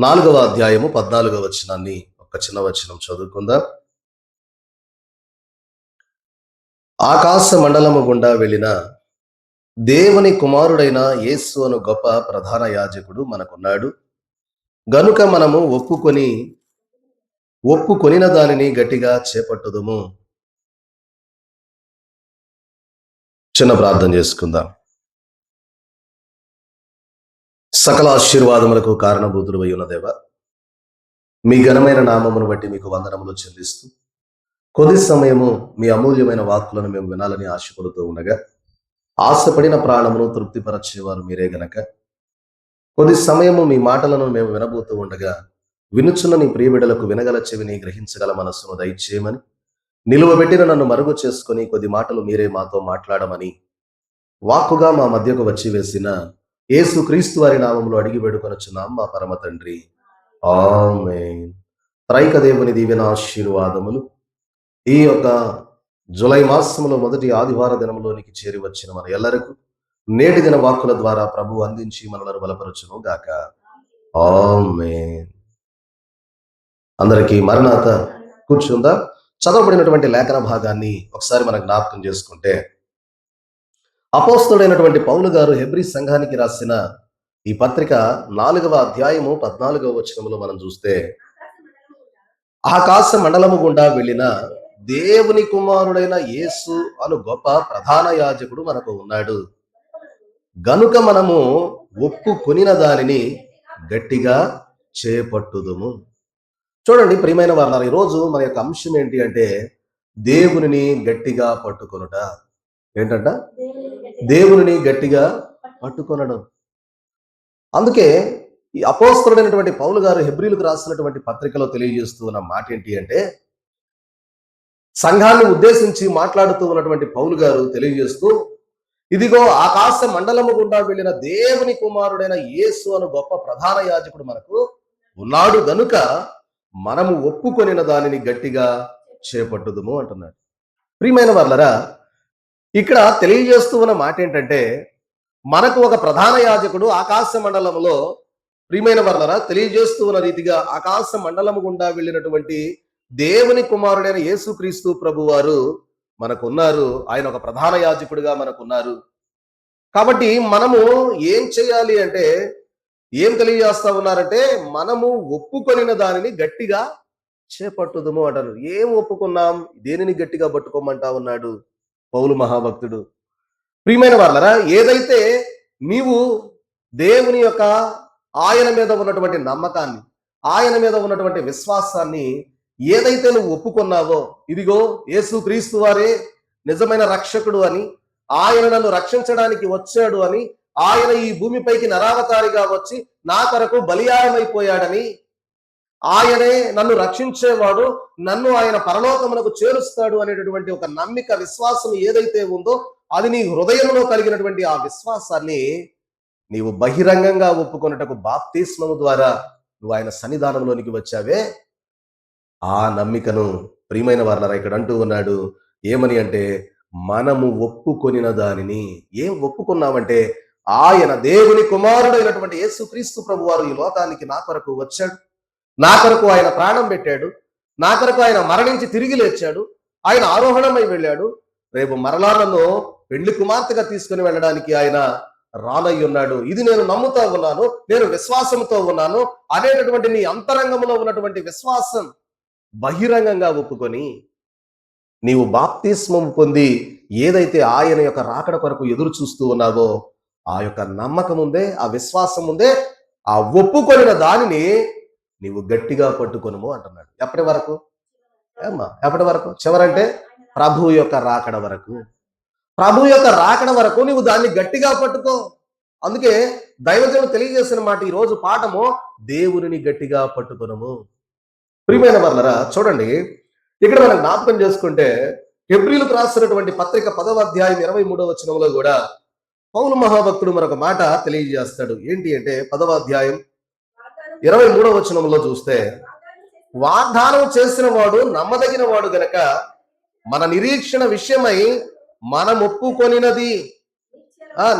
4వ అధ్యాయము 14వ వచనాన్ని ఒక చిన్న వచనం చదువుకుందాం. ఆకాశ మండలము గుండా వెళ్ళిన దేవుని కుమారుడైన యేసు అను గొప్ప ప్రధాన యాజకుడు మనకున్నాడు గనుక మనము ఒప్పుకొనిన దానిని గట్టిగా చేపట్టుదుము. చిన్న ప్రార్థన చేసుకుందాం. సకల ఆశీర్వాదములకు కారణభూతుడు అయి ఉన్న దేవ, మీ ఘనమైన నామమును బట్టి మీకు వందనములు చెల్లిస్తూ కొద్ది సమయము మీ అమూల్యమైన వాక్కులను మేము వినాలని ఆశపడుతూ ఉండగా, ఆశపడిన ప్రాణమును తృప్తిపరచేవారు మీరే గనక కొద్ది సమయము మీ మాటలను మేము వినబోతూ ఉండగా, వినుచున్న నీ ప్రియబిడలకు వినగల చెవిని గ్రహించగల మనస్సును దయచేయమని, నిలువబెట్టిన నన్ను మరుగు చేసుకొని కొద్ది మాటలు మీరే మాతో మాట్లాడమని వాక్కుగా మా మధ్యకు వచ్చి వేసిన యేసు క్రీస్తు వారి నామములో అడిగి వేడుకొనుచున్నాం మా పరమ తండ్రి, ఆమేన్. త్రైక దేవుని దీవెన ఆశీర్వాదములు ఈ యొక్క జూలై మాసములో మొదటి ఆదివార దినములోనికి చేరి వచ్చిన మన ఎల్లరకు నేటి దిన వాక్కుల ద్వారా ప్రభు అందించి మనలను బలపరచును గాక, ఆమేన్. అందరికీ మరణాత. కూర్చుందా. చదవబడినటువంటి లేఖన భాగాన్ని ఒకసారి మనం జ్ఞాపకం చేసుకుంటే, అపోస్తలుడైనటువంటి పౌలు గారు హెబ్రీ సంఘానికి రాసిన ఈ పత్రిక 4వ అధ్యాయము 14వ వచనంలో మనం చూస్తే, ఆకాశ మండలము గుండా వెళ్ళిన దేవుని కుమారుడైన యేసు అను గొప్ప ప్రధాన యాజకుడు మనకు ఉన్నాడు గనుక మనము ఒప్పుకొనిన దానిని గట్టిగా చేపట్టుదుము. చూడండి ప్రియమైన వారలారా, ఈరోజు మన యొక్క అంశం ఏంటి అంటే దేవునిని గట్టిగా పట్టుకొనుట. ఏంటంట? దేవునిని గట్టిగా పట్టుకొనడం. అందుకే ఈ అపోస్తలుడైనటువంటి పౌలు గారు హెబ్రీలకు రాసినటువంటి పత్రికలో తెలియజేస్తూ ఉన్న మాట ఏంటి అంటే, సంఘాన్ని ఉద్దేశించి మాట్లాడుతూ ఉన్నటువంటి పౌలు గారు తెలియజేస్తూ, ఇదిగో ఆకాశ మండలము గుండా వెళ్ళిన దేవుని కుమారుడైన యేసు అను గొప్ప ప్రధాన యాజకుడు మనకు ఉన్నాడు గనుక మనము ఒప్పుకొనిన దానిని గట్టిగా చేపట్టుదుము అంటున్నాడు. ప్రియమైన వారలారా, ఇక్కడ తెలియజేస్తూ ఉన్న మాట ఏంటంటే, మనకు ఒక ప్రధాన యాజకుడు ఆకాశ మండలంలో, ప్రియమైన వారలారా, తెలియజేస్తూ ఉన్న రీతిగా ఆకాశ మండలము గుండా వెళ్ళినటువంటి దేవుని కుమారుడైన యేసుక్రీస్తు ప్రభు వారు మనకున్నారు. ఆయన ఒక ప్రధాన యాజకుడిగా మనకున్నారు. కాబట్టి మనము ఏం చేయాలి అంటే, ఏం తెలియజేస్తా ఉన్నారంటే, మనము ఒప్పుకొనిన దానిని గట్టిగా చేపట్టుదుము అంటారు. ఏం ఒప్పుకున్నాం? దేనిని గట్టిగా పట్టుకోమంటా ఉన్నాడు పౌలు మహాభక్తుడు. ప్రియమైన వాళ్ళరా, ఏదైతే నీవు దేవుని యొక్క ఆయన మీద ఉన్నటువంటి నమ్మకాన్ని, ఆయన మీద ఉన్నటువంటి విశ్వాసాన్ని ఏదైతే నువ్వు ఒప్పుకున్నావో, ఇదిగో యేసు క్రీస్తు వారే నిజమైన రక్షకుడు అని, ఆయన నన్ను రక్షించడానికి వచ్చాడు అని, ఆయన ఈ భూమిపైకి నరావతారిగా వచ్చి నా కొరకు బలియాయమైపోయాడని, ఆయనే నన్ను రక్షించేవాడు, నన్ను ఆయన పరలోకమునకు చేరుస్తాడు అనేటటువంటి ఒక నమ్మిక, విశ్వాసం ఏదైతే ఉందో అది నీ హృదయంలో కలిగినటువంటి ఆ విశ్వాసాన్ని నీవు బహిరంగంగా ఒప్పుకొనుటకు బాప్తిస్మము ద్వారా నువ్వు ఆయన సన్నిధానంలోనికి వచ్చావే, ఆ నమ్మికను ప్రియమైన వారలారా ఇక్కడ అంటూ ఉన్నాడు. ఏమని అంటే, మనము ఒప్పుకొనిన దానిని. ఏం ఒప్పుకున్నామంటే, ఆయన దేవుని కుమారుడైనటువంటి యేసుక్రీస్తు ప్రభు వారు ఈ లోకానికి నా కొరకు వచ్చాడు, నా కొరకు ఆయన ప్రాణం పెట్టాడు, నా కొరకు ఆయన మరణించి తిరిగి లేచాడు, ఆయన ఆరోహణమై వెళ్ళాడు, రేపు మరలా నన్ను పెళ్లి కుమార్తెగా తీసుకుని వెళ్ళడానికి ఆయన రానయ్యి ఉన్నాడు. ఇది నేను నమ్ముతా ఉన్నాను, నేను విశ్వాసంతో ఉన్నాను అనేటటువంటి నీ అంతరంగంలో ఉన్నటువంటి విశ్వాసం బహిరంగంగా ఒప్పుకొని నీవు బాప్తిస్మం పొంది ఏదైతే ఆయన యొక్క రాకడ కొరకు ఎదురు చూస్తూ ఉన్నావో, ఆ యొక్క నమ్మకం ఉందే, ఆ విశ్వాసం ఉందే, ఆ ఒప్పుకొనిన దానిని నీవు గట్టిగా పట్టుకొనుము అంటున్నాడు. ఎప్పటి వరకు? ఎప్పటి వరకు? చివరంటే ప్రభు యొక్క రాకడ వరకు. ప్రభు యొక్క రాకడ వరకు నీవు దాన్ని గట్టిగా పట్టుకో. అందుకే దైవజనుడు తెలియజేసిన మాట ఈ రోజు పాఠము, దేవునిని గట్టిగా పట్టుకొనుము. ప్రియమైన వారలారా, చూడండి ఇక్కడ మనం జ్ఞాపకం చేసుకుంటే, హెబ్రీలకు రాసినటువంటి పత్రిక 10వ అధ్యాయం 23వ వచనంలో కూడా పౌలు మహాభక్తుడు మరొక మాట తెలియజేస్తాడు. ఏంటి అంటే, 10వ అధ్యాయం 23వ వచనంలో చూస్తే, వాగ్దానం చేసిన వాడు నమ్మదగిన వాడు గనక మన నిరీక్షణ విషయమై మనం ఒప్పుకొనినది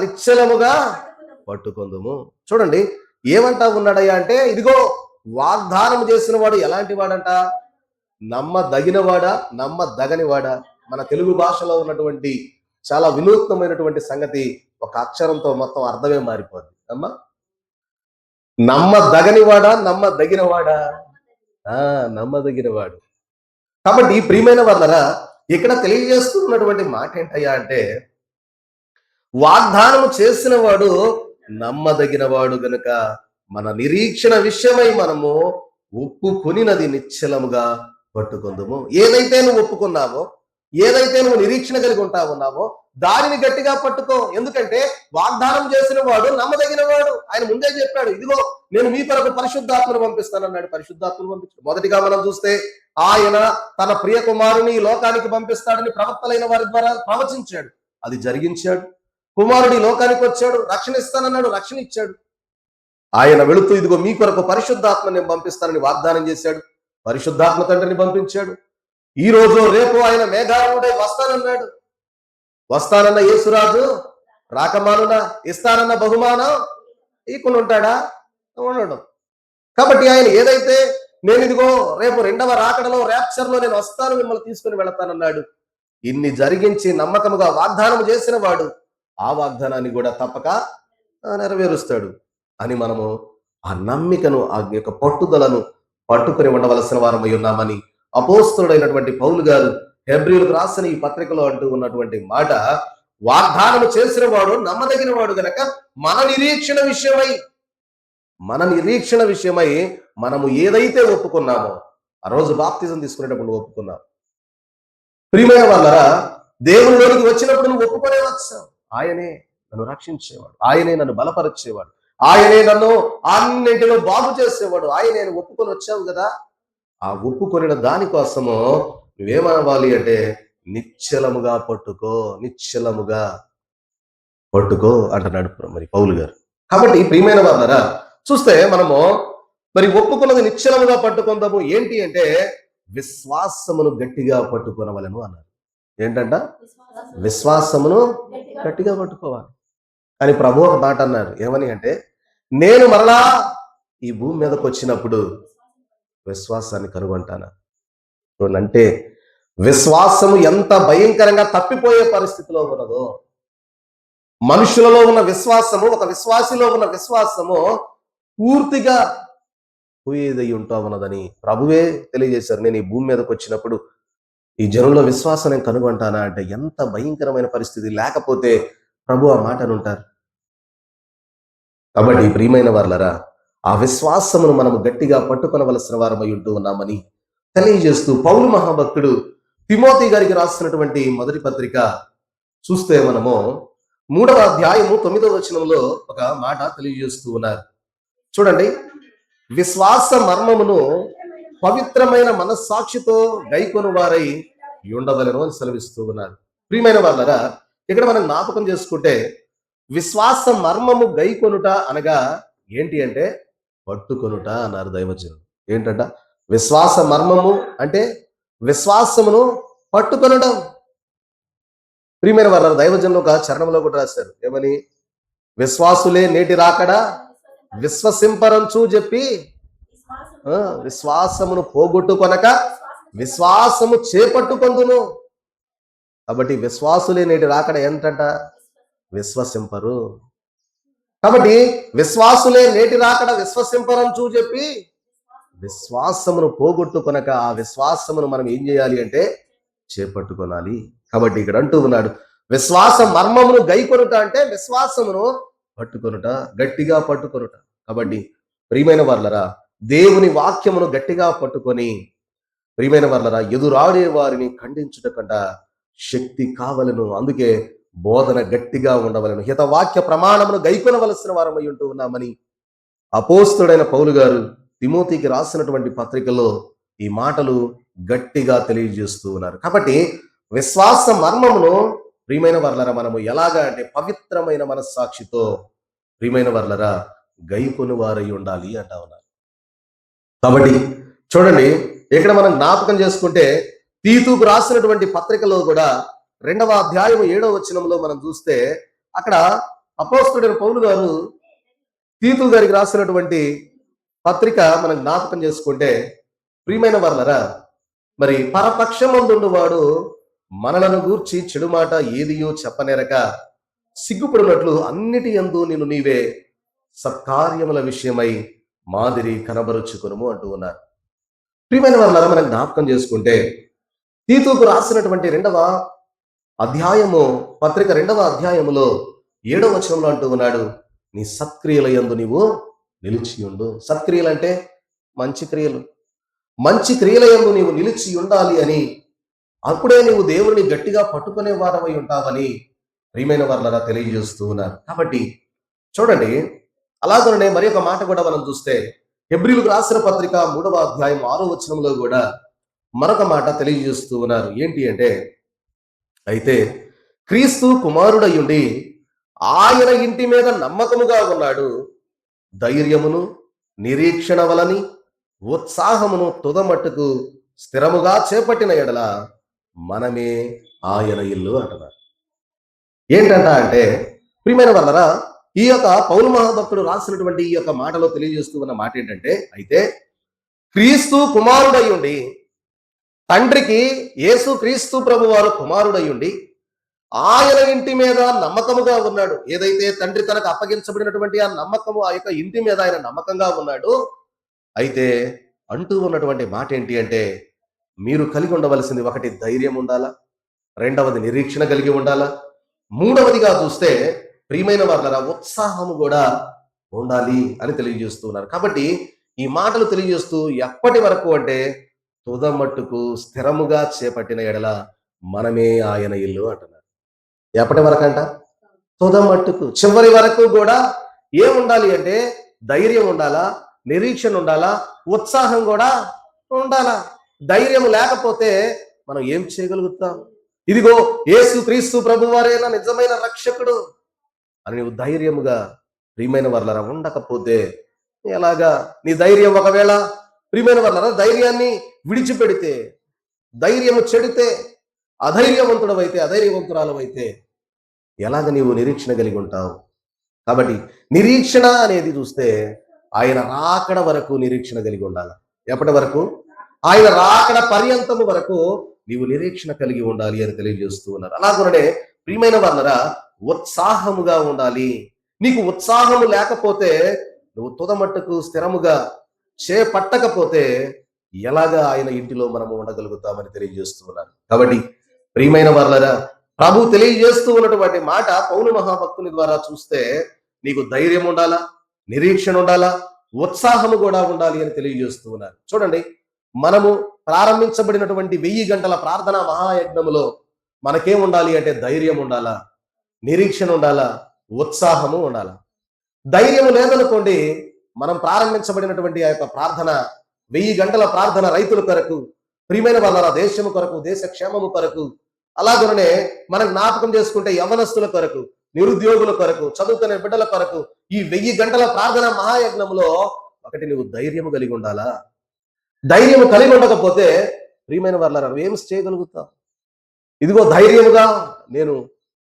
నిశ్చలముగా పట్టుకొందుము. చూడండి ఏమంటా ఉన్నాడయ్యా అంటే, ఇదిగో వాగ్దానం చేసిన వాడు ఎలాంటి వాడంట? నమ్మదగినవాడా, నమ్మదగనివాడా? మన తెలుగు భాషలో ఉన్నటువంటి చాలా వినూత్నమైనటువంటి సంగతి, ఒక అక్షరంతో మొత్తం అర్థమే మారిపోద్ది అమ్మా. నమ్మదగనివాడా, నమ్మదగినవాడా? నమ్మదగినవాడు. కాబట్టి ప్రియమైన వాళ్ళరా, ఇక్కడ తెలియజేస్తున్నటువంటి మాట ఏంటయ్యా అంటే, వాగ్దానము చేసిన వాడు నమ్మదగిన వాడు గనుక మన నిరీక్షణ విషయమై మనము ఒప్పుకొనినది నిశ్చలముగా పట్టుకుందాము. ఏదైతే నువ్వు ఒప్పుకున్నావో, ఏదైతే నువ్వు నిరీక్షణ కలిగి ఉంటా ఉన్నావో దానిని గట్టిగా పట్టుకో. ఎందుకంటే వాగ్దానం చేసిన వాడు నమ్మదగిన వాడు. ఆయన ముందే చెప్పాడు, ఇదిగో నేను మీ కొరకు పరిశుద్ధాత్మను పంపిస్తానన్నాడు. పరిశుద్ధాత్మను పంపించాడు. మొదటిగా మనం చూస్తే ఆయన తన ప్రియ కుమారుని ఈ లోకానికి పంపిస్తాడని ప్రవక్తలైన వారి ద్వారా ప్రవచించాడు. అది జరిగించాడు. కుమారుడు ఈ లోకానికి వచ్చాడు, రక్షణ ఇస్తానన్నాడు, రక్షణ ఇచ్చాడు. ఆయన వెళుతూ ఇదిగో మీ కొరకు పరిశుద్ధాత్మని నేను పంపిస్తానని వాగ్దానం చేశాడు. పరిశుద్ధాత్మ తండ్రిని పంపించాడు. ఈ రోజు రేపు ఆయన మేఘారూఢై వస్తానన్నాడు. వస్తానన్న యేసురాజు రాకమానున ఇస్తానన్న బహుమానం ఈకుండా ఉంటాడా? ఉండడు. కాబట్టి ఆయన ఏదైతే నేను ఇదిగో రేపు రెండవ రాకడలో ర్యాప్చర్లో నేను వస్తాను, మిమ్మల్ని తీసుకుని వెళతానన్నాడు. ఇన్ని జరిగించి నమ్మకముగా వాగ్దానం చేసిన వాడు ఆ వాగ్దానాన్ని కూడా తప్పక నెరవేరుస్తాడు అని మనము ఆ నమ్మికను, ఆ యొక్క పట్టుదలను పట్టుకుని ఉండవలసిన వారమై ఉన్నామని అపోస్తలుడైనటువంటి పౌలు గారు హెబ్రీయులకు రాసిన ఈ పత్రికలో అంటూ ఉన్నటువంటి మాట, వాగ్దానము చేసిన వాడు నమ్మదగిన వాడు గనక మన నిరీక్షణ విషయమై మనము ఏదైతే ఒప్పుకున్నామో, ఆ రోజు బాప్తిజం తీసుకునేటప్పుడు ఒప్పుకున్నాం. ప్రియమైన వాళ్ళరా, దేవునిలోనికి వచ్చినప్పుడు నువ్వు ఒప్పుకొనే వచ్చావు. ఆయనే నన్ను రక్షించేవాడు, ఆయనే నన్ను బలపరిచేవాడు, ఆయనే నన్ను అన్నింటిలో బాగు చేసేవాడు, ఆయనే ఒప్పుకొని వచ్చావు కదా. ఆ ఒప్పుకొనిన దానికోసము నువ్వేమవ్వాలి అంటే నిశ్చలముగా పట్టుకో అంటున్నాడు మరి పౌలు గారు. కాబట్టి ప్రియమైన వాళ్ళరా, చూస్తే మనము మరి ఒప్పుకున్నది నిశ్చలముగా పట్టుకుందాము. ఏంటి అంటే విశ్వాసమును గట్టిగా పట్టుకొనవలను అన్నారు. ఏంటంట? విశ్వాసమును గట్టిగా పట్టుకోవాలి అని ప్రభు ఒక మాట అన్నారు. ఏమని అంటే, నేను మరలా ఈ భూమి మీదకి వచ్చినప్పుడు విశ్వాసాన్ని కనుగొంటాను. అంటే విశ్వాసము ఎంత భయంకరంగా తప్పిపోయే పరిస్థితిలో ఉన్నదో, మనుషులలో ఉన్న విశ్వాసము, ఒక విశ్వాసిలో ఉన్న విశ్వాసము పూర్తిగా పోయేదై ఉంటా ఉన్నదని ప్రభువే తెలియజేశారు. నేను ఈ భూమి మీదకి వచ్చినప్పుడు ఈ జనుల విశ్వాసం నేను కనుగొంటానా అంటే ఎంత భయంకరమైన పరిస్థితి. లేకపోతే ప్రభు ఆ మాటను ఉంటారు. కాబట్టి ప్రియమైన వారలరా, ఆ విశ్వాసమును మనము గట్టిగా పట్టుకొనవలసిన వారమై ఉంటూ ఉన్నామని తెలియజేస్తూ పౌలు మహాభక్తుడు తిమోతి గారికి రాసినటువంటి మొదటి పత్రిక చూస్తే మనము 3వ అధ్యాయము 9వ వచనంలో ఒక మాట తెలియజేస్తూ ఉన్నారు. చూడండి, విశ్వాస మర్మమును పవిత్రమైన మనస్సాక్షితో గైకొను వారై ఉండవలెను అని సెలవిస్తూ ఉన్నారు. ప్రియమైన వాళ్ళరా, ఇక్కడ మనం జ్ఞాపకం చేసుకుంటే విశ్వాస మర్మము గైకొనుట అనగా ఏంటి అంటే పట్టుకొనుట అన్నారు దైవజనుడు. ఏంటంట? విశ్వాస మర్మము అంటే విశ్వాసమును పట్టుకొనడం. ప్రియమైన వాళ్ళ దైవజనులు ఒక చరణంలో కూడా రాశారు. ఏమని? విశ్వాసులే నేటి రాకడా విశ్వసింపరంచు చెప్పి విశ్వాసమును పోగొట్టుకొనక విశ్వాసము చేపట్టుకొందును. కాబట్టి విశ్వాసులే నేటి రాకడ ఏంటంట? విశ్వసింపరు. కాబట్టి విశ్వాసులే నేటి రాకడ విశ్వసింపరంచు చెప్పి విశ్వాసమును పోగొట్టుకొనక ఆ విశ్వాసమును మనం ఏం చేయాలి అంటే చేపట్టుకొనాలి. కాబట్టి ఇక్కడ అంటూ ఉన్నాడు, విశ్వాస మర్మమును గైకొనుట అంటే విశ్వాసమును పట్టుకొనుట, గట్టిగా పట్టుకొనుట. కాబట్టి ప్రియమైన వర్లరా, దేవుని వాక్యమును గట్టిగా పట్టుకొని ప్రియమైన వర్లరా, ఎదురాడే వారిని ఖండించుట కంటే శక్తి కావలను. అందుకే బోధన గట్టిగా ఉండవలను, హితవాక్య ప్రమాణమును గైకొనవలసిన వారమై ఉంటూ ఉన్నామని అపోస్తుడైన పౌలు గారు తిమోతికి రాసినటువంటి పత్రికలో ఈ మాటలు గట్టిగా తెలియజేస్తూ ఉన్నారు. కాబట్టి విశ్వాస మర్మమును ప్రియమైన వర్లరా మనము ఎలాగా అంటే పవిత్రమైన మనస్సాక్షితో ప్రియమైన వర్లరా గైకొని వారై ఉండాలి అంటా ఉన్నారు. కాబట్టి చూడండి, ఇక్కడ మనం జ్ఞాపకం చేసుకుంటే తీతుకు రాసినటువంటి పత్రికలో కూడా 2వ అధ్యాయం 7వ వచనంలో మనం చూస్తే అక్కడ అపోస్తలుడైన పౌలు గారు తీతు గారికి రాసినటువంటి పత్రిక మనం జ్ఞాపకం చేసుకుంటే, ప్రియమైన వాళ్ళరా, మరి పరపక్షమందుండువాడు మనలను గూర్చి చెడు మాట ఏదియో చెప్పనేరక సిగ్గుపడినట్లు అన్నిటి యందు నిన్ను నీవే సత్కార్యముల విషయమై మాదిరి కనబరుచుకొనుము అంటూ ఉన్నారు. ప్రియమైన వాళ్ళరా, మనం జ్ఞాపకం చేసుకుంటే తీతుకు రాసినటువంటి అధ్యాయము పత్రిక 2వ అధ్యాయములో 7వ వచనంలో అంటూ ఉన్నాడు, నీ సత్క్రియల యందు నీవు నిలిచి ఉండు. సత్క్రియలు అంటే మంచి క్రియలు. మంచి క్రియల యందు నీవు నిలిచి ఉండాలి అని, అప్పుడే నీవు దేవుని గట్టిగా పట్టుకునే వారమై ఉంటావని ప్రియమైన వారలారా తెలియజేస్తూ ఉన్నారు. కాబట్టి చూడండి, అలాగనే మరి ఒక మాట కూడా మనం చూస్తే హెబ్రీయులకు రాసిన పత్రిక 3వ అధ్యాయం 6వ వచనంలో కూడా మరొక మాట తెలియజేస్తూ ఉన్నారు. ఏంటి అంటే, అయితే క్రీస్తు కుమారుడయ్యుండి ఆయన ఇంటి మీద నమ్మకముగా ఉన్నాడు, ధైర్యమును నిరీక్షణ వలని ఉత్సాహమును తుదమట్టుకు స్థిరముగా చేపట్టిన ఎడల మనమే ఆయన ఇల్లు అంటున్నారు. ఏంటంట అంటే, ప్రియమైన వాళ్ళరా, ఈ యొక్క పౌలు మహాభక్తుడు రాసినటువంటి ఈ యొక్క మాటలో తెలియజేస్తూ ఉన్న మాట ఏంటంటే, అయితే క్రీస్తు కుమారుడై ఉండి, తండ్రికి యేసు క్రీస్తు ప్రభు వారు కుమారుడై ఉండి ఆయన ఇంటి మీద నమ్మకముగా ఉన్నాడు. ఏదైతే తండ్రి తనకు అప్పగించబడినటువంటి ఆ నమ్మకము, ఆ యొక్క ఇంటి మీద ఆయన నమ్మకంగా ఉన్నాడు. అయితే అంటూ ఉన్నటువంటి మాట ఏంటి అంటే, మీరు కలిగి ఉండవలసింది ఒకటి ధైర్యం ఉండాలా, రెండవది నిరీక్షణ కలిగి ఉండాలా, మూడవదిగా చూస్తే ప్రియమైన వాళ్ళ ఉత్సాహము కూడా ఉండాలి అని తెలియజేస్తున్నారు. కాబట్టి ఈ మాటలు తెలియజేస్తూ ఎప్పటి వరకు అంటే, తుదమట్టుకు స్థిరముగా చేపట్టిన ఎడల మనమే ఆయన ఇల్లు అంటున్నారు. ఎప్పటి వరకు అంట? తుదమట్టుకు, చివరి వరకు కూడా ఏముండాలి అంటే ధైర్యం ఉండాలా, నిరీక్షణ ఉండాలా, ఉత్సాహం కూడా ఉండాలా. ధైర్యం లేకపోతే మనం ఏం చేయగలుగుతాం? ఇదిగో యేసు క్రీస్తు ప్రభు వారైన నిజమైన రక్షకుడు అని నువ్వు ధైర్యముగా ప్రియమైన వర్లరా ఉండకపోతే ఎలాగా? నీ ధైర్యం ఒకవేళ ప్రియమైన వర్లరా ధైర్యాన్ని విడిచిపెడితే, ధైర్యము చెడితే, అధైర్యవంతుడవైతే, అధైర్యవంతురాలవైతే ఎలాగ నీవు నిరీక్షణ కలిగి ఉంటావు? కాబట్టి నిరీక్షణ అనేది చూస్తే ఆయన రాకడ వరకు నిరీక్షణ కలిగి ఉండాలి. ఎప్పటి వరకు? ఆయన రాకడ పర్యంతము వరకు నీవు నిరీక్షణ కలిగి ఉండాలి అని తెలియజేస్తూ ఉన్నారు. అలాగనే ప్రియమైన వాళ్ళరా ఉత్సాహముగా ఉండాలి. నీకు ఉత్సాహము లేకపోతే, నువ్వు తుదమట్టుకు స్థిరముగా చేపట్టకపోతే ఎలాగా ఆయన ఇంటిలో మనము ఉండగలుగుతామని తెలియజేస్తూ ఉన్నారు. కాబట్టి ప్రియమైన వాళ్ళరా, ప్రభు తెలియజేస్తూ ఉన్నటువంటి మాట పౌలు మహాభక్తుని ద్వారా చూస్తే నీకు ధైర్యం ఉండాలా, నిరీక్షణ ఉండాలా, ఉత్సాహము కూడా ఉండాలి అని తెలియజేస్తూ ఉన్నారు. చూడండి, మనము ప్రారంభించబడినటువంటి 1000 గంటల ప్రార్థనా మహాయజ్ఞములో మనకేం ఉండాలి అంటే ధైర్యం ఉండాలా, నిరీక్షణ ఉండాలా, ఉత్సాహము ఉండాలా. ధైర్యము లేదనుకోండి, మనం ప్రారంభించబడినటువంటి ఆ యొక్క ప్రార్థన 1000 గంటల ప్రార్థన రైతుల కొరకు, ప్రియమైన వాళ్ళ దేశము కొరకు, దేశ క్షేమము కొరకు, అలాగనే మనం జ్ఞాపకం చేసుకుంటే యవనస్తుల కొరకు, నిరుద్యోగుల కొరకు, చదువుకునే బిడ్డల కొరకు ఈ 1000 గంటల ప్రార్థన మహాయజ్ఞంలో ఒకటి నువ్వు ధైర్యము కలిగి ఉండాలా. ధైర్యము కలిగి ఉండకపోతే ప్రియమైన వాళ్ళ ఏం చేయగలుగుతావు? ఇదిగో ధైర్యముగా నేను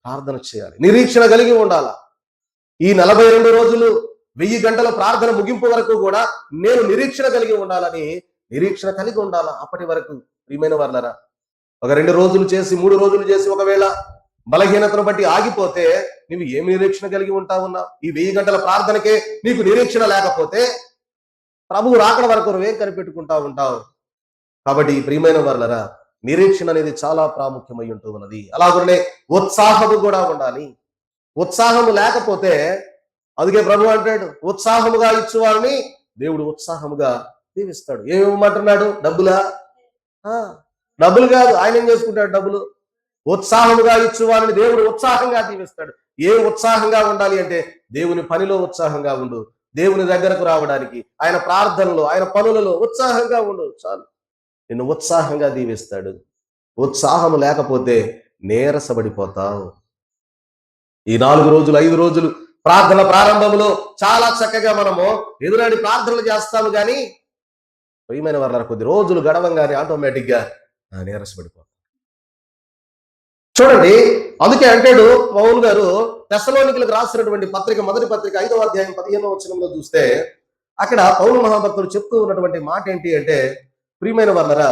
ప్రార్థన చేయాలి, నిరీక్షణ కలిగి ఉండాలా. ఈ 42 రోజులు 1000 గంటల ప్రార్థన ముగింపు వరకు కూడా నేను నిరీక్షణ కలిగి ఉండాలని నిరీక్షణ కలిగి ఉండాలా. అప్పటి వరకు ప్రియమైన వాళ్ళరా ఒక 2 రోజులు చేసి 3 రోజులు చేసి ఒకవేళ బలహీనతను బట్టి ఆగిపోతే నువ్వు ఏమి నిరీక్షణ కలిగి ఉంటావున్నా? ఈ 1000 గంటల ప్రార్థనకే నీకు నిరీక్షణ లేకపోతే ప్రభువు రాకడ వరకు నువ్వేం కనిపెట్టుకుంటా ఉంటావు? కాబట్టి ప్రియమైన వాళ్ళరా నిరీక్షణ అనేది చాలా ప్రాముఖ్యమై ఉంటూ ఉన్నది. అలాగనే ఉత్సాహము కూడా ఉండాలి. ఉత్సాహము లేకపోతే, అందుకే ప్రభు అంటాడు, ఉత్సాహముగా ఇచ్చువారిని దేవుడు ఉత్సాహముగా దీవిస్తాడు. ఏమివ్వమంటున్నాడు? డబ్బులా? డబ్బులు కాదు. ఆయన ఏం చేసుకుంటాడు? డబ్బులు. ఉత్సాహముగా ఇచ్చువారిని దేవుడు ఉత్సాహంగా దీవిస్తాడు. ఏం ఉత్సాహంగా ఉండాలి అంటే దేవుని పనిలో ఉత్సాహంగా ఉండు, దేవుని దగ్గరకు రావడానికి, ఆయన ప్రార్థనలో, ఆయన పనులలో ఉత్సాహంగా ఉండు, చాలు. నిన్ను ఉత్సాహంగా దీవిస్తాడు. ఉత్సాహము లేకపోతే నీరసపడిపోతావు. ఈ 4 రోజులు 5 రోజులు ప్రార్థన ప్రారంభంలో చాలా చక్కగా మనము ఎదురాడి ప్రార్థనలు చేస్తాము, కానీ ప్రియమైన వారు కొద్ది రోజులు గడవంగానే ఆటోమేటిక్ గా నీరసపడిపోతాం. చూడండి, అందుకే అంటాడు పౌలు గారు తెస్సలోనికలకు రాసినటువంటి పత్రిక, మొదటి పత్రిక 5వ అధ్యాయం 15వ వచనంలో చూస్తే, అక్కడ పౌలు మహాభక్తుడు చెప్తూ ఉన్నటువంటి మాట ఏంటి అంటే, ప్రియమైన వాళ్ళరా,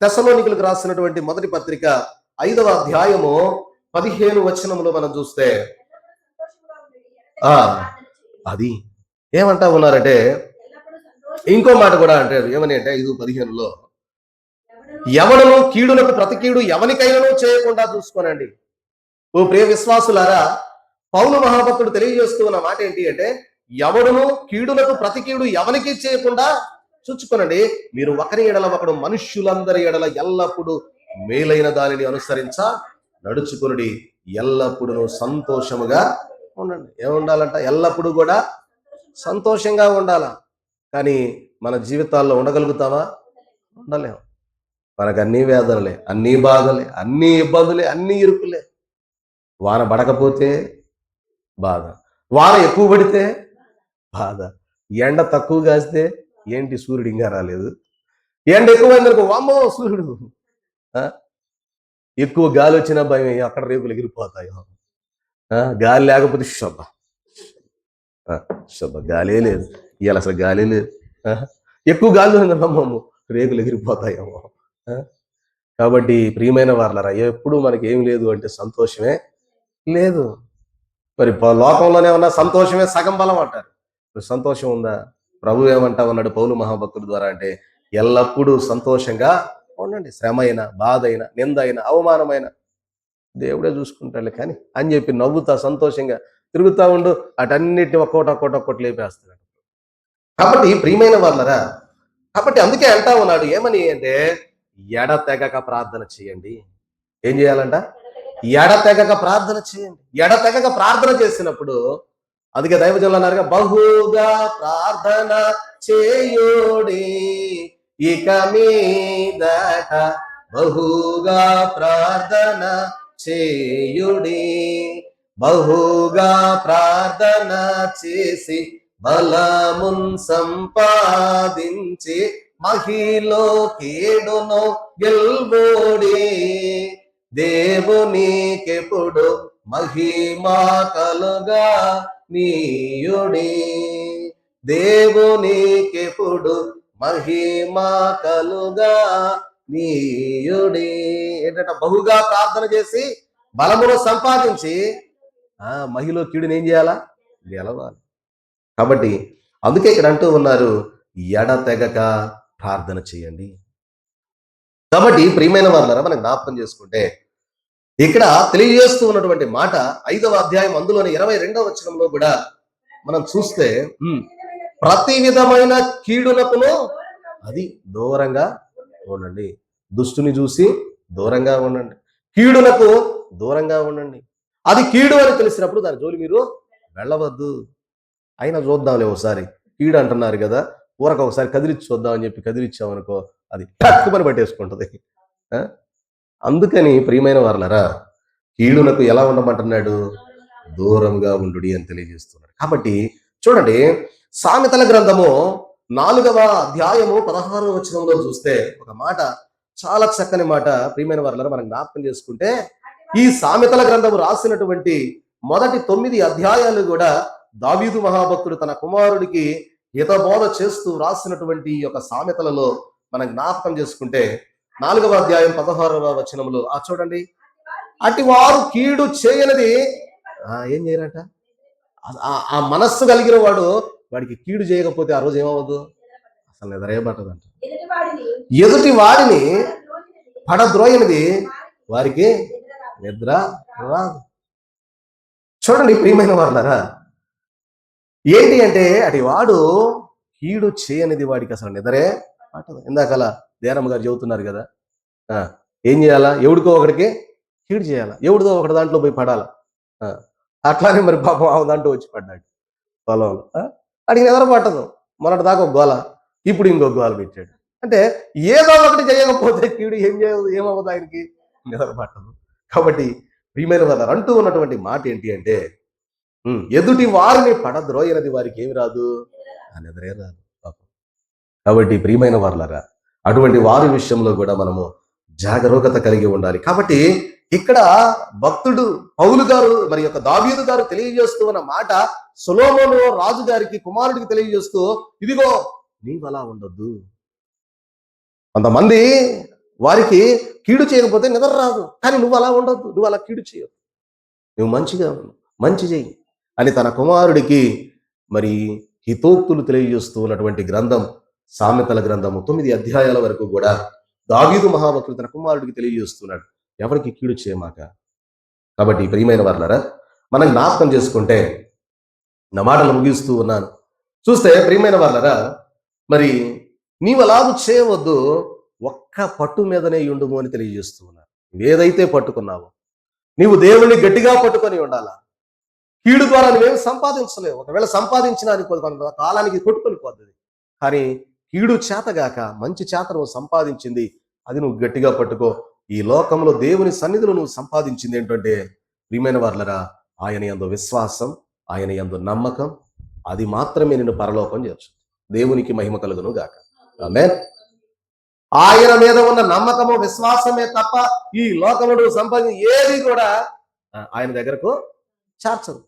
తెస్సలోనికులకు రాసినటువంటి మొదటి పత్రిక 5వ అధ్యాయము 15 వచనములో మనం చూస్తే అది ఏమంటా ఉన్నారంటే, ఇంకో మాట కూడా అంటారు. ఏమని అంటే 5:15లో, ఎవడను కీడులకు ప్రతి కీడు ఎవనికైనా చేయకుండా చూసుకోనండి. ఓ ప్రియ విశ్వాసులారా, పౌలు మహాభక్తుడు తెలియజేస్తూ ఉన్న మాట ఏంటి అంటే, ఎవడును కీడులకు ప్రతి కీడు ఎవనికి చేయకుండా చూచుకొనండి. మీరు ఒకరి ఎడల ఒకడు మనుష్యులందరి ఎడల ఎల్లప్పుడూ మేలైన దానిని అనుసరించ నడుచుకొనుడి, ఎల్లప్పుడూ సంతోషముగా ఉండండి. ఏముండాలంట? ఎల్లప్పుడూ కూడా సంతోషంగా ఉండాలా. కానీ మన జీవితాల్లో ఉండగలుగుతామా? ఉండలేము. మనకు అన్ని వేదనలే, అన్ని బాధలే, అన్ని ఇబ్బందులే, అన్ని ఇరుకులే. వాన పడకపోతే బాధ, వాన ఎక్కువ పడితే బాధ, ఎండ తక్కువ కాస్తే ఏంటి సూర్యుడు ఇంకా రాలేదు, ఎండ ఎక్కువైందనుకో వామ్మో సూర్యుడు, ఎక్కువ గాలి వచ్చినా భయం, అక్కడ రేకులు ఎగిరిపోతాయో, గాలి లేకపోతే శుభ గాలే లేదు, ఇవాళ అసలు గాలే లేదు, ఎక్కువ గాలి ఉందమ్మో రేకులు ఎగిరిపోతాయేమో. కాబట్టి ప్రియమైన వారలారా, ఎప్పుడు మనకి ఏం లేదు అంటే సంతోషమే లేదు. మరి లోకంలోనే ఉన్న సంతోషమే సగం బలం అంటారు. సంతోషం ఉందా? ప్రభు ఏమంటా ఉన్నాడు పౌలు మహాభక్తుడి ద్వారా అంటే, ఎల్లప్పుడూ సంతోషంగా ఉండండి. శ్రమ అయినా, బాధ అయినా, నింద అయినా, అవమానమైన దేవుడే చూసుకుంటాడులే కానీ అని చెప్పి నవ్వుతా సంతోషంగా తిరుగుతా ఉండు. అటన్నిటిని ఒక్కోటి లేపేస్తున్నాడు. కాబట్టి ప్రియమైన వాళ్ళరా, కాబట్టి అందుకే అంటా ఉన్నాడు ఏమని అంటే, ఎడతెగక ప్రార్థన చేయండి. ఏం చేయాలంట? ఎడతెగక ప్రార్థన చేయండి. ఎడతెగక ప్రార్థన చేసినప్పుడు, అందుకే దైవజనులు అన్నారుగా, బహుగా ప్రార్థన చేయుడి ఇక మీదట, బహుగా ప్రార్థన చేయుడి, బహుగా ప్రార్థన చేసి బలమున్ సంపాదించి మహిలో కీడును గెల్వోడి, దేవునికెప్పుడు మహిమా కలుగా నీయుడి, దేవునికెప్పుడు మహిమా కలుగా నీయుడి. ఏంటంట? బహుగా ప్రార్థన చేసి బలమును సంపాదించి మహిలో కీడుని ఏం చేయాలా? గెలవాలి. కాబట్టి అందుకే ఇక్కడ అంటూ ఉన్నారు, ఎడతెగక ప్రార్థన చేయండి. కాబట్టి ప్రియమైన వారులారా, మనం జ్ఞాపకం చేసుకుంటే ఇక్కడ తెలియజేస్తూ ఉన్నటువంటి మాట 5వ అధ్యాయం అందులోని 22వ వచనంలో కూడా మనం చూస్తే, ప్రతి విధమైన కీడునకును అది దూరంగా ఉండండి. దుష్టుని చూసి దూరంగా ఉండండి, కీడునకు దూరంగా ఉండండి. అది కీడు అని తెలిసినప్పుడు దాని జోలి మీరు వెళ్ళవద్దు. అయినా చూద్దాంలే ఒకసారి, కీడు అంటున్నారు కదా, ఊరక ఒకసారి కదిలిచ్చి చూద్దాం అని చెప్పి కదిలిచ్చామనుకో, అది టక్కుమని పట్టేసుకుంటుంది. అందుకని ప్రియమైన వారలారా, కీడునకు ఎలా ఉండమంటున్నాడు? దూరంగా ఉండుడి అని తెలియజేస్తున్నాడు. కాబట్టి చూడండి, సామెతల గ్రంథము 4వ అధ్యాయము 16వ వచనంలో చూస్తే ఒక మాట, చాలా చక్కని మాట. ప్రియమైన వారలారా, మనం జ్ఞాపకం చేసుకుంటే, ఈ సామెతల గ్రంథము రాసినటువంటి మొదటి 9 అధ్యాయాలు కూడా దావీదు మహాభక్తుడు తన కుమారుడికి హితబోధ చేస్తూ రాసినటువంటి యొక్క సామెతలలో మనం జ్ఞాపకం చేసుకుంటే, 4వ అధ్యాయం 16వ వచనంలో చూడండి, అటు వారు కీడు చేయనిది ఏం చేయరంట? ఆ మనస్సు కలిగిన వాడికి కీడు చేయకపోతే ఆ రోజు ఏమవ్వదు? అసలు నిద్రేపట్టదంట. ఎదుటి వాడిని పడద్రోయనిది వారికి నిద్ర రాదు. చూడండి ప్రియమైన వారులారా, ఏంటి అంటే, అటు వాడు కీడు చేయనిది వాడికి అసలు నిద్రే పట్టదు. ఇందాకలా దేరమ్మ గారు చెబుతున్నారు కదా, ఏం చేయాలా? ఎవడికో ఒకడికి కీడు చేయాలా, ఎవడిదో ఒకటి దాంట్లో పోయి పడాలా. అట్లానే మరి పాపం దాంట్లో వచ్చి పడ్డాడు పొలంలో. అడిగి నిద్ర పట్టదు. మొన్నటి దాకా ఒక గోల, ఇప్పుడు ఇంకో గోల పెట్టాడు. అంటే ఏదో ఒకటి చేయకపోతే కీడు ఏమవుతుంది? ఆయనకి నిద్ర పట్టదు. కాబట్టి ప్రియమైన వారు అంటూ ఉన్నటువంటి మాట ఏంటి అంటే, ఎదుటి వారిని పడద్రోయనది వారికి ఏమి రాదు? నిద్రే రాదు పాపం. కాబట్టి ప్రియమైన వారులారా, అటువంటి వారి విషయంలో కూడా మనము జాగరూకత కలిగి ఉండాలి. కాబట్టి ఇక్కడ భక్తుడు పౌలు గారు మరి యొక్క దావీదు గారు తెలియజేస్తూ ఉన్న మాట సొలొమోను రాజు గారికి కుమారుడికి తెలియజేస్తూ, ఇదిగో నీవు అలా ఉండొద్దు. కొంతమంది వారికి కీడు చేయకపోతే నిద్ర రాదు, కానీ నువ్వు అలా ఉండొద్దు, నువ్వు అలా కీడు చేయవు, నువ్వు మంచిగా మంచి చెయ్యి అని తన కుమారుడికి మరి హితోక్తులు తెలియజేస్తూ ఉన్నటువంటి గ్రంథం సామెతల గ్రంథము 9 అధ్యాయాల వరకు కూడా దావీదు మహాభక్తుడు తన కుమారుడికి తెలియజేస్తున్నాడు, ఎవరికి కీడు చేయమాక. కాబట్టి ప్రియమైన వారులారా, మనం జ్ఞాపకం చేసుకుంటే నా మాటలు ముగిస్తూ ఉన్నాను. చూస్తే ప్రియమైన వారులారా, మరి నీవు అలాగూ చేయవద్దు, ఒక్క పట్టు మీదనే ఉండుము అని తెలియజేస్తూ ఉన్నారు. ఏదైతే పట్టుకున్నావో నీవు దేవుణ్ణి గట్టిగా పట్టుకొని ఉండాలా. కీడు ద్వారా నువ్వేమి సంపాదించలేవు. ఒకవేళ సంపాదించినా అది కొంత కాలానికి కొట్టుకొని పోతుంది. కానీ కీడు చేతగాక మంచి చేత నువ్వు సంపాదించింది అది నువ్వు గట్టిగా పట్టుకో. ఈ లోకంలో దేవుని సన్నిధిలో నువ్వు సంపాదించింది ఏంటంటే ప్రియమైన వారులరా, ఆయన యందు విశ్వాసం, ఆయన యందు నమ్మకం, అది మాత్రమే నిన్ను పరలోకం చేర్చు. దేవునికి మహిమ కలుగును గాక. ఆమేన్. ఆయన మీద ఉన్న నమ్మకము విశ్వాసమే తప్ప ఈ లోకంలో నువ్వు సంపాదించిన ఏది కూడా ఆయన దగ్గరకు చేర్చదు.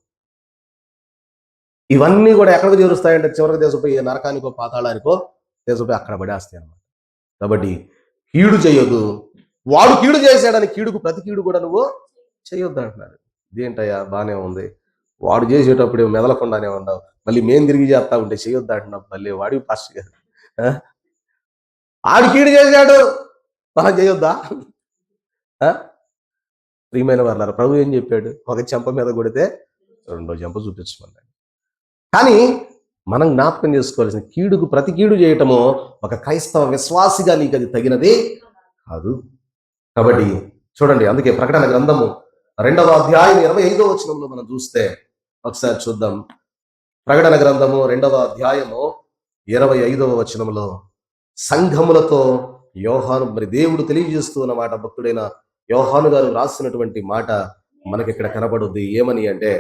ఇవన్నీ కూడా ఎక్కడికి చేరుస్తాయంటే చివరికి దేశపోయి నరకానికో పాతాళానికో దేశపోయి అక్కడ పడేస్తాయి అన్నమాట. కాబట్టి కీడు చేయొద్దు. వాడు కీడు చేశాడని కీడుకు ప్రతి కీడు కూడా నువ్వు చేయొద్దు అంటున్నారు. ఇదేంటయ్యా బాగానే ఉంది, వాడు చేసేటప్పుడు మెదలకుండానే ఉండవు, మళ్ళీ మేము తిరిగి చేస్తా ఉంటే చేయొద్దు అంటున్నాం. మళ్ళీ వాడి పాస్టర్ గారు ఆడు కీడు చేశాడు మనం చేయొద్దా? ప్రియమైన వారులారా, ప్రభు ఏం చెప్పాడు? ఒక చెంప మీద కొడితే రెండో చెంప చూపించమన్నాడు. కానీ మనం జ్ఞాపకం చేసుకోవాల్సిన కీడుకు ప్రతి కీడు చేయటము ఒక క్రైస్తవ విశ్వాసిగా నీకు అది తగినది కాదు. కాబట్టి చూడండి, అందుకే ప్రకటన గ్రంథము 2వ అధ్యాయం 25వ వచనంలో మనం చూస్తే ఒకసారి చూద్దాం. ప్రకటన గ్రంథము 2వ అధ్యాయము 25వ వచనంలో సంఘములతో యోహాను మరి దేవుడు తెలియజేస్తూ ఉన్నమాట, భక్తుడైన యోహాను గారు రాసినటువంటి మాట మనకి ఇక్కడ కనబడుద్ది. ఏమని అంటే,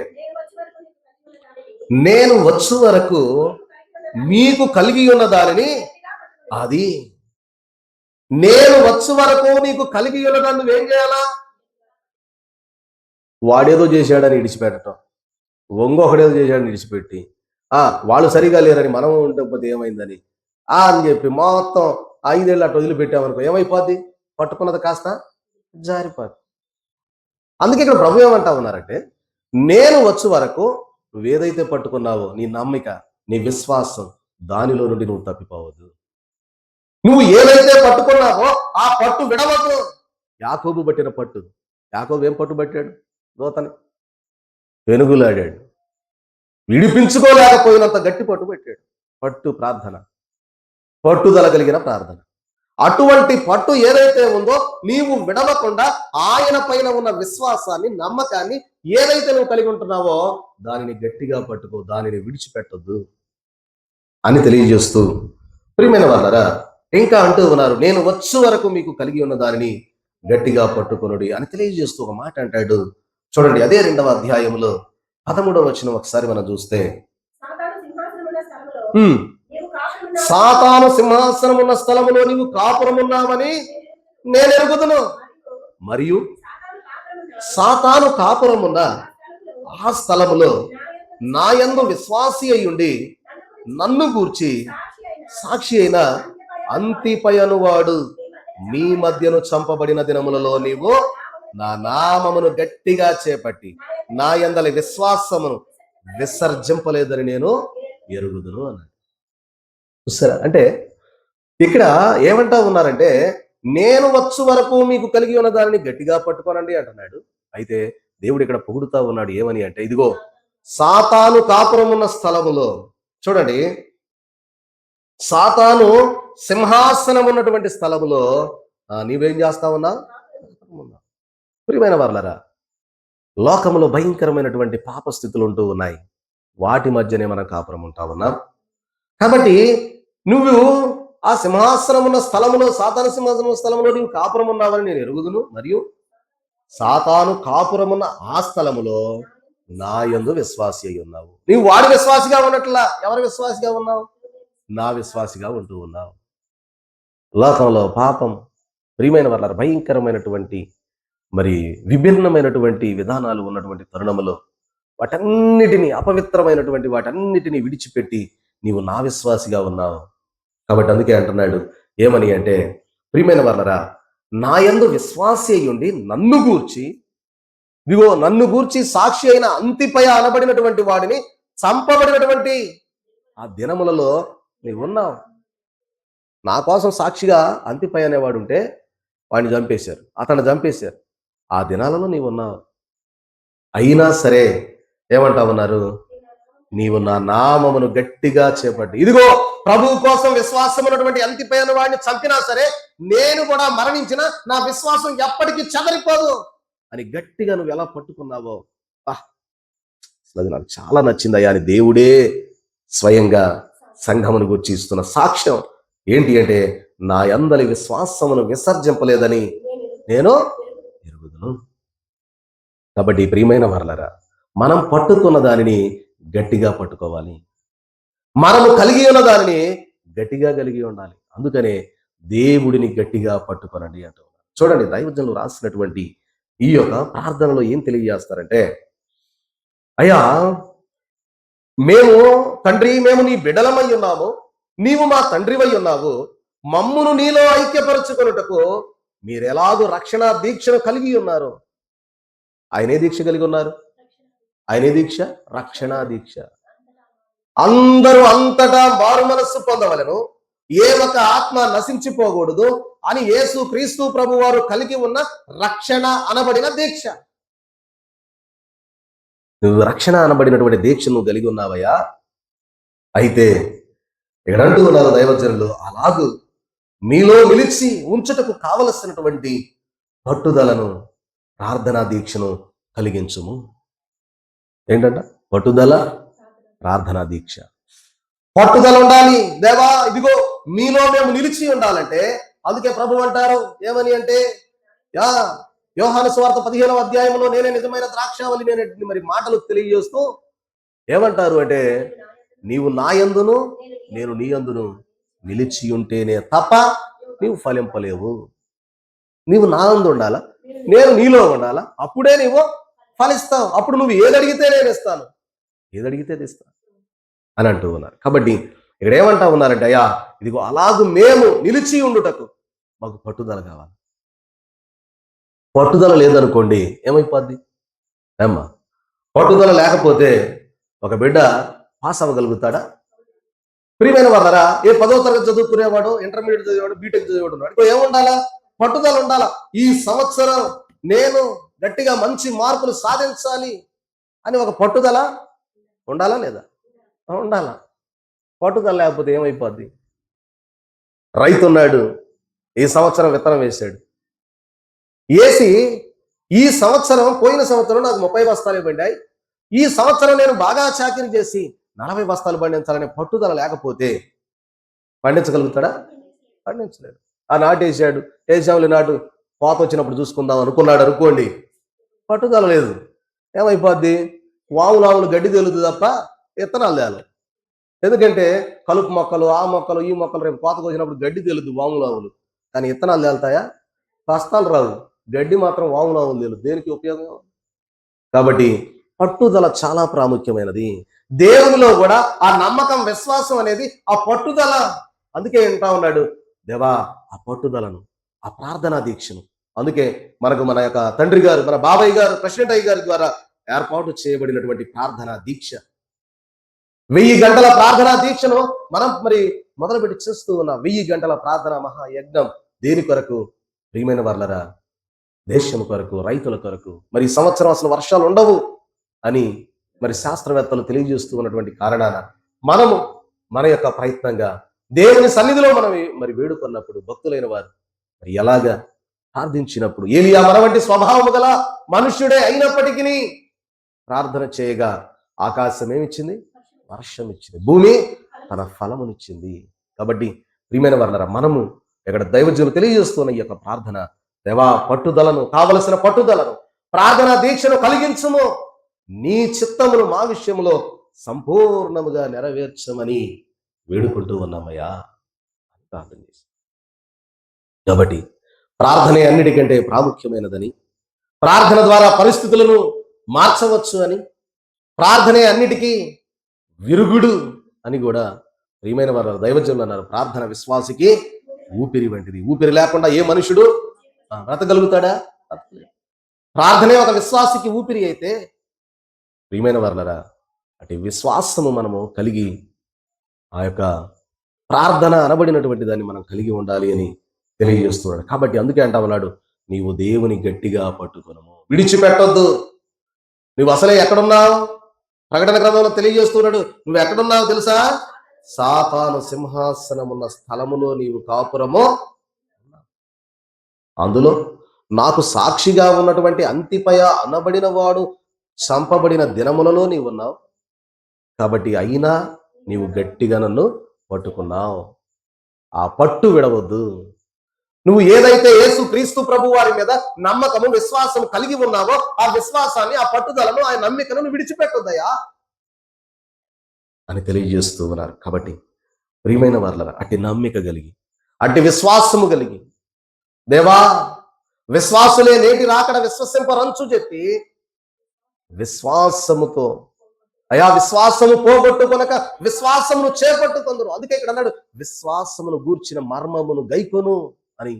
నేను వచ్చు వరకు మీకు కలిగి ఉన్న దానిని, అది నేను వచ్చు వరకు నీకు కలిగి ఉన్న దాన్ని నువ్వేం చేయాలా? వాడేదో చేశాడని విడిచిపెట్టడం, ఇంకొకడేదో చేశాడని విడిచిపెట్టి వాళ్ళు సరిగా లేరని మనం ఉండకపోతే ఏమైందని అని చెప్పి మొత్తం 5 ఏళ్ళు అటు వదిలిపెట్టామనుకో ఏమైపోద్ది? పట్టుకున్నది కాస్త జారిపోద్ది. అందుకే ఇక్కడ ప్రభు ఏమంటా ఉన్నారంటే, నేను వచ్చు వరకు నువ్వేదైతే పట్టుకున్నావో నీ నమ్మిక, నీ విశ్వాసం, దానిలో నుండి నువ్వు తప్పిపోవద్దు. నువ్వు ఏదైతే పట్టుకున్నావో ఆ పట్టు విడవద్దు. యాకోబు పట్టిన పట్టు, యాకోబు ఏం పట్టు పట్టాడు? దోతని వెనుగులాడాడు, విడిపించుకోలేకపోయినంత గట్టి పట్టు పెట్టాడు. పట్టు ప్రార్థన, పట్టుదల కలిగిన ప్రార్థన. అటువంటి పట్టు ఏదైతే ఉందో నీవు విడవకుండా ఆయన పైన ఉన్న విశ్వాసాన్ని, నమ్మకాన్ని ఏదైతే నువ్వు కలిగి ఉంటున్నావో దానిని గట్టిగా పట్టుకో, దానిని విడిచిపెట్టొద్దు అని తెలియజేస్తూ ప్రియమైన వారులారా ఇంకా అంటూ ఉన్నారు, నేను వచ్చు వరకు మీకు కలిగి ఉన్న దానిని గట్టిగా పట్టుకొనుడి అని తెలియజేస్తూ ఒక మాట అంటాడు. చూడండి, అదే 2వ అధ్యాయంలో 13వ వచనం ఒకసారి మనం చూస్తే, సాతాను సింహాసనం ఉన్న స్థలములో నీవు కాపురమున్నావని నేను ఎరుగుదును, మరియు సాతాను కాపురమున్న ఆ స్థలములో నా యందు విశ్వాసి అయ్యుండి నన్ను గూర్చి సాక్షి అయిన అంతిపయను వాడు మీ మధ్యను చంపబడిన దినములలో నీవు నా నామమును గట్టిగా చేపట్టి నా యందలి విశ్వాసమును విసర్జింపలేదని నేను ఎరుగుదును అన్నాడు. చూసారా? అంటే ఇక్కడ ఏమంటా ఉన్నారంటే, నేను వచ్చు వరకు మీకు కలిగి ఉన్న దానిని గట్టిగా పట్టుకోనండి అంటున్నాడు. అయితే దేవుడు ఇక్కడ పొగుడుతా ఉన్నాడు. ఏమని అంటే, ఇదిగో సాతాను కాపురం ఉన్న స్థలములో, చూడండి, సాతాను సింహాసనం ఉన్నటువంటి స్థలములో నీవేం చేస్తా ఉన్నావు? ప్రియమైన వారులారా, లోకములో భయంకరమైనటువంటి పాప స్థితులు ఉంటూ ఉన్నాయి. వాటి మధ్యనే మనం కాపురం ఉంటా ఉన్నాం. కాబట్టి నువ్వు ఆ సింహాసనం ఉన్న స్థలములో, సాతాను సింహాసనం ఉన్న స్థలంలో నీవు కాపురం ఉన్నావని నేను ఎరుగుదును, మరియు సాతాను కాపురం ఉన్న ఆ స్థలములో నా యందు విశ్వాసి అయి ఉన్నావు. నీవు వాడి విశ్వాసిగా ఉన్నట్లా ఎవరి విశ్వాసిగా ఉన్నావు? నా విశ్వాసిగా ఉంటూ ఉన్నావు. లోకంలో పాపం, ప్రియమైన వాళ్ళ భయంకరమైనటువంటి మరి విభిన్నమైనటువంటి విధానాలు ఉన్నటువంటి తరుణములో వాటన్నిటినీ అపవిత్రమైనటువంటి వాటన్నిటినీ విడిచిపెట్టి నీవు నా విశ్వాసిగా ఉన్నావు. కాబట్టి అందుకే అంటున్నాడు ఏమని అంటే, ప్రియమైన వాళ్ళరా, నా యందు విశ్వాసి అయ్యుండి నన్ను గూర్చి సాక్షి అయిన అంతిపయ అనబడినటువంటి వాడిని చంపబడినటువంటి ఆ దినములలో నీవు ఉన్నావు. నా కోసం సాక్షిగా అంతిపయ అనేవాడు ఉంటే వాడిని చంపేశారు, అతన్ని చంపేశారు. ఆ దినాలలో నీవు ఉన్నావు. అయినా సరే ఏమంటా ఉన్నారు, నీవు నా నామమును గట్టిగా చేపట్టి, ఇదిగో ప్రభువు కోసం విశ్వాసం ఉన్నటువంటి అంతిపైన వాడిని చంపినా సరే నేను కూడా మరణించిన నా విశ్వాసం ఎప్పటికీ చెదరిపోదు అని గట్టిగా నువ్వు ఎలా పట్టుకున్నావో అసలు అది నాకు చాలా నచ్చిందయ్యా అని దేవుడే స్వయంగా సంఘమును గురించి ఇస్తున్న సాక్ష్యం ఏంటి అంటే, నా యందలి విశ్వాసమును విసర్జింపలేదని నేను ఎరుగుదును. కాబట్టి ప్రియమైన వారలారా, మనం పట్టుకున్న దానిని గట్టిగా పట్టుకోవాలి. మనము కలిగి ఉన్న దానిని గట్టిగా కలిగి ఉండాలి. అందుకనే దేవుడిని గట్టిగా పట్టుకొనండి అంటూ చూడండి. దైవజనులు రాసినటువంటి ఈ యొక్క ప్రార్థనలో ఏం తెలియజేస్తారంటే, అయ్యా తండ్రి మేము నీ బిడ్డలమై ఉన్నాము, నీవు మా తండ్రివై ఉన్నావు, మమ్మును నీలో ఐక్యపరచుకొనుటకు మీరెలాగూ రక్షణ దీక్షను కలిగి ఉన్నారు. ఆయనే దీక్ష కలిగి ఉన్నారు. ఆయనే దీక్ష, రక్షణ దీక్ష. అందరూ అంతటా మారు మనస్సు పొందవలెను, ఏ ఒక ఆత్మ నశించిపోకూడదు అని యేసు క్రీస్తు ప్రభు వారు కలిగి ఉన్న రక్షణ అనబడిన దీక్ష. నువ్వు రక్షణ అనబడినటువంటి దీక్ష నువ్వు కలిగి ఉన్నావయ్యా. అయితే ఇక్కడ అంటూ ఉన్నారు దైవజనులు, అలాగూ మీలో నిలిచి ఉంచుటకు కావలసినటువంటి పట్టుదలను, ప్రార్థనా దీక్షను కలిగించుము. ఏంటంట? పట్టుదల, ప్రార్థనా దీక్ష. పట్టుదల ఉండాలి. దేవా ఇదిగో మీలో మేము నిలిచి ఉండాలంటే అందుకే ప్రభు అంటారు ఏమని అంటే, యోహాను సువార్త 15వ అధ్యాయంలో నేనే నిజమైన ద్రాక్షావళి నేను మరి మాటలు తెలియజేస్తూ ఏమంటారు అంటే, నీవు నా యందును నేను నీ యందును నిలిచి ఉంటేనే తప్ప నీవు ఫలింపలేవు. నీవు నా యందు ఉండాలా, నేను నీలో ఉండాలా, అప్పుడే నీవు ఫలిస్తావు. అప్పుడు నువ్వు ఏదడిగితే నేను ఇస్తాను, ఏదడిగితే ఇస్తాను అని అంటూ ఉన్నారు. కాబట్టి ఇక్కడ ఏమంటా ఉన్నారంటే, అయ్యా ఇదిగో అలాగూ మేము నిలిచి ఉండుటకు మాకు పట్టుదల కావాలి. పట్టుదల లేదనుకోండి ఏమైపోద్ది ఏమ్మా? పట్టుదల లేకపోతే ఒక బిడ్డ పాస్ అవ్వగలుగుతాడా? ప్రియమైన వాళ్ళరా, ఏ 10వ తరగతి చదువుకునేవాడు, ఇంటర్మీడియట్ చదివాడు, బీటెక్ చదివాడు ఉన్నాడు, ఏముండాలా? పట్టుదల ఉండాలా. ఈ సంవత్సరం నేను గట్టిగా మంచి మార్కులు సాధించాలి అని ఒక పట్టుదల ఉండాలా లేదా? ఉండాలా. పట్టుదల లేకపోతే ఏమైపోద్ది? రైతు ఉన్నాడు, ఈ సంవత్సరం విత్తనం వేశాడు, వేసి ఈ సంవత్సరం పోయిన సంవత్సరం నాకు 30 బస్తాలు పండాయి, ఈ సంవత్సరం నేను బాగా చాకిరీ చేసి 40 బస్తాలు పండించాలనే పట్టుదల లేకపోతే పండించగలుగుతాడా? పండించలేడు. ఆ నాటు వేసాములు నాటు కోత వచ్చినప్పుడు చూసుకుందాం అనుకున్నాడు అనుకోండి, పట్టుదల లేదు, ఏమైపోద్ది? వాములాములు గడ్డి తేలుతుంది తప్ప విత్తనాలు తేలు. ఎందుకంటే కలుపు మొక్కలు, ఆ మొక్కలు, ఈ మొక్కలు రేపు కోతకు వచ్చినప్పుడు గడ్డి తేలుద్దు వాములాములు, కానీ విత్తనాలు తేలుతాయా? బస్తాలు రావు, గడ్డి మాత్రం వాములాములు తేలు. దేనికి ఉపయోగం? కాబట్టి పట్టుదల చాలా ప్రాముఖ్యమైనది. దేవునిలో కూడా ఆ నమ్మకం, విశ్వాసం అనేది ఆ పట్టుదల. అందుకే వింటా ఉన్నాడు, దేవా ఆ పట్టుదలను, ఆ ప్రార్థనా దీక్షను. అందుకే మనకు మన యొక్క తండ్రి గారు, మన బాబాయ్ గారు, ప్రెసిడెంట్ అయ్య గారి ద్వారా ఏర్పాటు చేయబడినటువంటి ప్రార్థనా దీక్ష, 1000 గంటల ప్రార్థనా దీక్షను మనం మరి మొదలుపెట్టి చేస్తూ ఉన్నాం. 1000 గంటల ప్రార్థనా మహాయజ్ఞం. దేని కొరకు? ప్రియమైన వాళ్ళరా, దేశం కొరకు, రైతుల కొరకు. మరి సంవత్సరం అసలు వర్షాలు ఉండవు అని మరి శాస్త్రవేత్తలు తెలియజేస్తూ ఉన్నటువంటి కారణాన మనము మన యొక్క ప్రయత్నంగా దేవుని సన్నిధిలో మనం మరి వేడుకున్నప్పుడు, భక్తులైన వారు మరి ఎలాగా ప్రార్థించినప్పుడు, ఏలియా మన వంటి స్వభావము గల మనుష్యుడే అయినప్పటికీ ప్రార్థన చేయగా ఆకాశం ఏమిచ్చింది? వర్షం ఇచ్చింది, భూమి తన ఫలమునిచ్చింది. కాబట్టి ప్రియమైన వారలారా, మనము ఇక్కడ దైవజనులు తెలియజేస్తున్న ఈ యొక్క ప్రార్థన, దేవా పట్టుదలను, కావలసిన పట్టుదలను, ప్రార్థనా దీక్షను కలిగించుము, నీ చిత్తమును మా విషయంలో సంపూర్ణముగా నెరవేర్చమని వేడుకుంటూ ఉన్నామయ్యా ప్రార్థన చేసి. కాబట్టి ప్రార్థనే అన్నిటికంటే ప్రాముఖ్యమైనదని, ప్రార్థన ద్వారా పరిస్థితులను మార్చవచ్చు అని, ప్రార్థనే అన్నిటికీ విరుగుడు అని కూడా ప్రియమైన వారు దైవజనులు అన్నారు. ప్రార్థన విశ్వాసికి ఊపిరి వంటిది. ఊపిరి లేకుండా ఏ మనుషుడు బ్రతకగలుగుతాడా? ప్రార్థనే ఒక విశ్వాసికి ఊపిరి అయితే ప్రియమైన వారులరా, అటు విశ్వాసము మనము కలిగి ఆ యొక్క ప్రార్థన అనబడినటువంటి దాన్ని మనం కలిగి ఉండాలి అని తెలియజేస్తున్నాడు. కాబట్టి అందుకే అంటా ఉన్నాడు, నీవు దేవుని గట్టిగా పట్టుకొనము, విడిచిపెట్టొద్దు. నువ్వు అసలే ఎక్కడున్నావు? ప్రకటన గ్రంథంలో తెలియజేస్తున్నాడు, నువ్వు ఎక్కడున్నావు తెలుసా? సాతాను సింహాసనమున్న స్థలములో నీవు కాపురము, అందులో నాకు సాక్షిగా ఉన్నటువంటి అంతిపయ అనబడిన వాడు చంపబడిన దినములలో నీవు ఉన్నావు. కాబట్టి అయినా నీవు గట్టిగా నన్ను పట్టుకున్నావు. ఆ పట్టు విడవద్దు. నువ్వు ఏదైతే యేసు క్రీస్తు ప్రభు వారి మీద నమ్మకము విశ్వాసము కలిగి ఉన్నావో ఆ విశ్వాసాన్ని, ఆ పట్టుదలను, ఆ నమ్మికను విడిచిపెట్టొద్దయా అని తెలియజేస్తూ ఉన్నారు. కాబట్టి ప్రియమైన వారులారా, అట్టి నమ్మిక కలిగి, అట్టి విశ్వాసము కలిగి, దేవా విశ్వాసులే నేటి రాకడ విశ్వసింపరంచు చెప్పి విశ్వాసముతో, అయా విశ్వాసము పోగొట్టుకొనక విశ్వాసమును చేపట్టుకొందురు. అందుకే ఇక్కడ అన్నాడు, విశ్వాసమును గూర్చిన మర్మమును గైకొను అని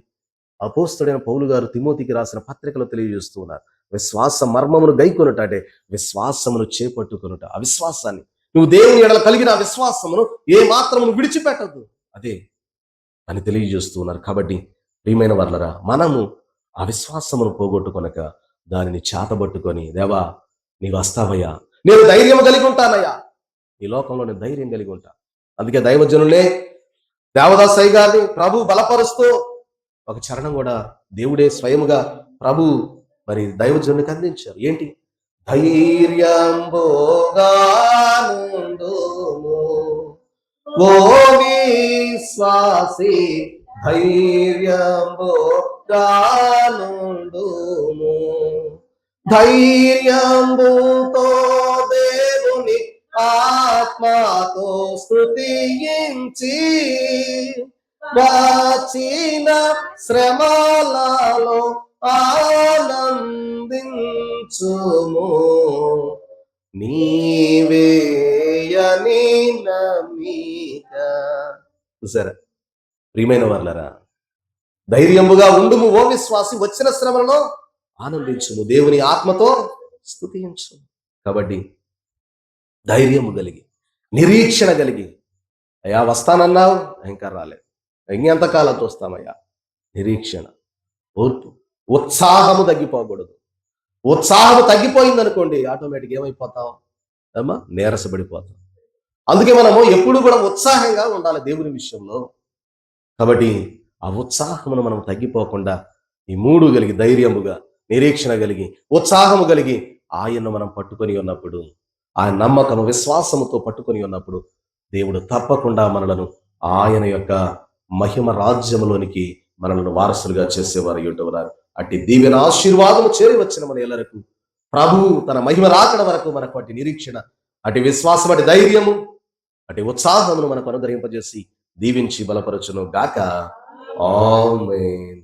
అపోస్తలుడైన పౌలు గారు తిమోతికి రాసిన పత్రికలో తెలియజేస్తూ ఉన్నారు. విశ్వాస మర్మమును గైకొనుట అంటే విశ్వాసమును చేపట్టుకొనుట. ఆ విశ్వాసాన్ని, నువ్వు దేవుని ఎడల కలిగిన విశ్వాసమును ఏ మాత్రమును విడిచిపెట్టద్దు, అదే అని తెలియజేస్తూ ఉన్నారు. కాబట్టి ప్రియమైన వారులారా, మనము ఆ విశ్వాసమును పోగొట్టుకొనక దానిని చేతబట్టుకొని, దేవా నీవు వస్తావయ్యా, నేను ధైర్యం కలిగి ఉంటానయ్యా, ఈ లోకంలో నేను ధైర్యం కలిగి ఉంటా. అందుకే దైవజనులే దేవదాసయ్య గారిని ప్రభు బలపరుస్తూ ఒక చరణం కూడా దేవుడే స్వయముగా ప్రభు మరి దైవజనునికి అందించారు. ఏంటి? ధైర్యంబోగానుండుము ఓ విశ్వాసి, ధైర్యంబోగానుండుము, ధైర్యంబుతో దేవుని ఆత్మతో స్తుతించి వాచిన శ్రమలలో ఆనందించుము, నీవేయని నమ్మిక. చూసారా ప్రియమైన వారులారా, ధైర్యముగా ఉండుము ఓ విశ్వాసి, వచ్చిన శ్రమలలో ఆనందించుము, దేవుని ఆత్మతో స్తుతించు. కాబట్టి ధైర్యము కలిగి, నిరీక్షణ కలిగి, అయ్యా వస్తానన్నావు, ఇంకా రాలేదు, ఇంకెంతకాలం చూస్తామయ్యా, నిరీక్షణ, ఓర్పు, ఉత్సాహము తగ్గిపోకూడదు. ఉత్సాహము తగ్గిపోయిందనుకోండి, ఆటోమేటిక్ ఏమైపోతాం అమ్మా? నీరసపడిపోతాం. అందుకే మనము ఎప్పుడు కూడా ఉత్సాహంగా ఉండాలి దేవుని విషయంలో. కాబట్టి ఆ ఉత్సాహమును మనం తగ్గిపోకుండా ఈ మూడు కలిగి, ధైర్యముగా, నిరీక్షణ కలిగి, ఉత్సాహము కలిగి ఆయన్ను మనం పట్టుకొని ఉన్నప్పుడు, ఆయన నమ్మకము విశ్వాసముతో పట్టుకొని ఉన్నప్పుడు దేవుడు తప్పకుండా మనలను ఆయన యొక్క మహిమ రాజ్యములోనికి మనలను వారసులుగా చేసేవారు యుంటున్నారు. అట్టి దీవెన ఆశీర్వాదము చేరి వచ్చిన మన ఎల్లరకు ప్రభువు తన మహిమ రాకడ వరకు మనకు అట్టి నిరీక్షణ, అటు విశ్వాసం, అటు ధైర్యము, అటు ఉత్సాహమును మనకు అనుగ్రహింపజేసి దీవించి బలపరచును గాక. ఆమేన్.